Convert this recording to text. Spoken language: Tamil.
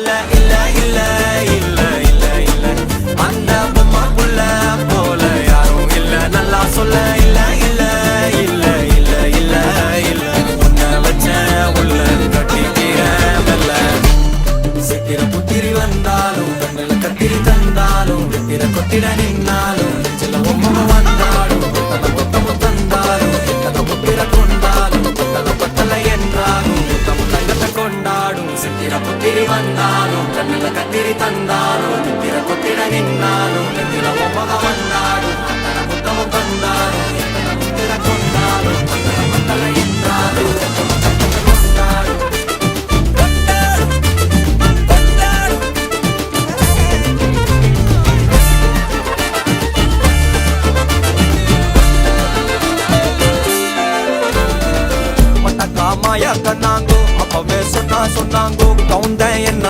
இல்ல இல்ல இல்ல இல்ல இல்ல அந்த பொம்மாக்குள்ள போல யாரும் இல்ல நல்லா சொல்ல இல்ல இல்ல இல்ல இல்ல இல்ல இல்ல உன்னை வச்ச உள்ள கட்டிக்கிற வெல்ல சித்திர புத்திரி வந்தாலும் கண்ணில கத்திரி தந்தாலும் வித்திர கொத்திட நின்னாலும் சில பொம்மை வந்தாலும் கொத்தமும் தந்தாலும் எத்தனை புத்திர கொண்டாலும் கொத்தனை பத்தலை என்றாலும் தங்கத்தை கொண்டாடும் சித்திர புத்திரி வந்தாலும் கண்ணில கத்திரி தந்தாலும் வித்திர கொத்திட நின்னாலும் சில பொம்மை வந்தாலும் அத்தனை புத்தமும் தந்தாலும் எத்தனை புத்திர கொண்டாலும் கொத்தனை பத்தலை என்றாலும் கொண்டாடும் மாயா கண்ணாங்கோ அப்பவே சொன்னாங்கோ கவுந்த என்ன